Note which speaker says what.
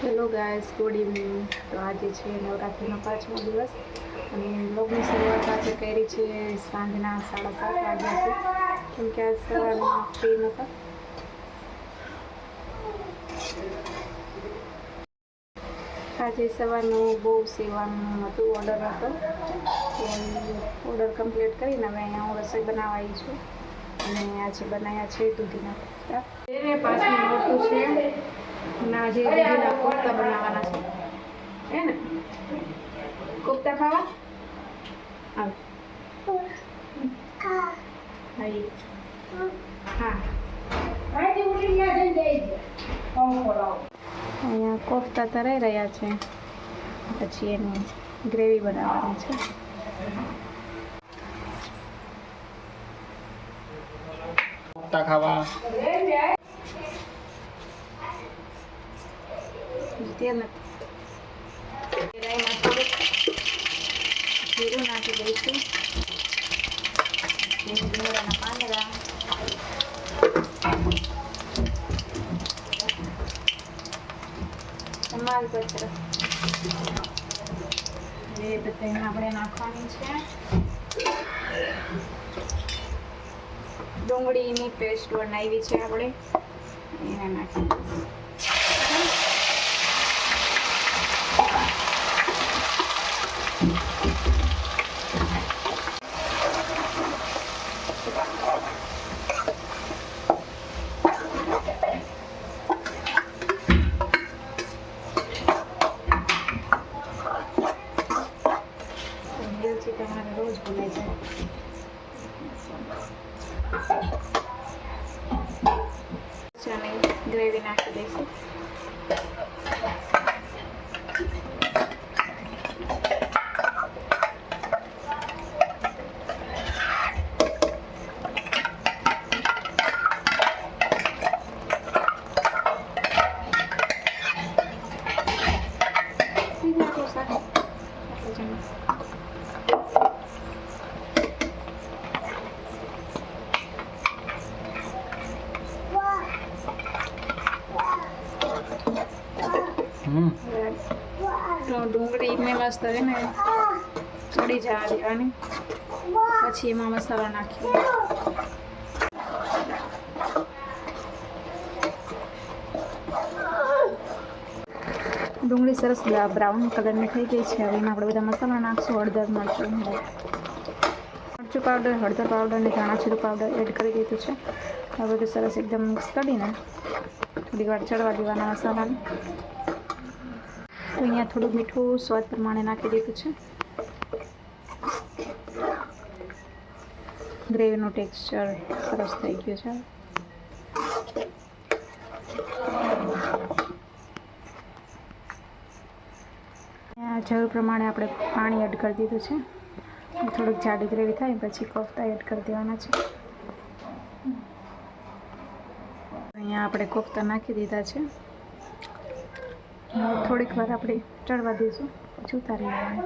Speaker 1: Hello guys, good evening. તો આજે છે નવરાત્રિનો 5મો દિવસ અને બ્લોગની શરૂઆત આજે કરી છે સાંજના 7:30 વાગ્યાથી, કેમ કે આજ સવારમાં ફ્રી નહોતા. આજે સવારનું બહુ સીવવાનું હતું, ઓર્ડર હતો. ઓર્ડર કમ્પ્લીટ કરીને હવે અહીંયા હું રસોઈ બનાવવા આવી છું અને આજે બનાવ્યા છે દૂધીના કોફતા. 5 મિનિટ છે ના, જે દૂધીના કોફતા બનાવવાના છે. હે ને કોફતા ખાવા આવ. હા અહીંયા કોફતા તરાઈ રહ્યા છે, પછી એની ગ્રેવી બનાવવાની છે.
Speaker 2: કોફતા ખાવા
Speaker 1: તેલ નથી, રાઈમાં થોડુંક જીરું નાખી દઈશું, લીમડાના પાંદડા, તમાલપત્ર, એ બધા આપણે નાખવાની છે. ડુંગળીની પેસ્ટ બનાવી છે આપણે, એને નાખી દઈશું. તમારે રોજ ભૂલાઈ જાય. ગ્રેવી નાખી દઈશું. ડુંગળી મેં મસ્ત છે ને ચડી જવા દેવાની, પછી એમાં મસાલા નાખીએ. ડુંગળી સરસ બ્રાઉન કલરની થઈ ગઈ છે. હવે એમાં આપણે બધા મસાલા નાખશું. હળદર, મરચું પાવડર, હળદર પાવડર અને ધાણાજીરું પાવડર એડ કરી દીધું છે. હવે બધું સરસ એકદમ મિક્સ કરીને થોડી વાર ચડવા દેવાના મસાલાને. તો અહીંયા થોડું મીઠું સ્વાદ પ્રમાણે નાખી દીધું છે. ગ્રેવીનું ટેક્સચર સરસ થઈ ગયું છે. જરૂર પ્રમાણે આપણે પાણી એડ કરી દીધું છે. થોડીક જાડી ગ્રેવી થાય પછી કોફતા એડ કરી દેવાના છે. અહીંયા આપણે કોફતા નાખી દીધા છે. થોડીક વાર આપણે ચડવા દઈશું, પછી ઉતારી લેવાનું.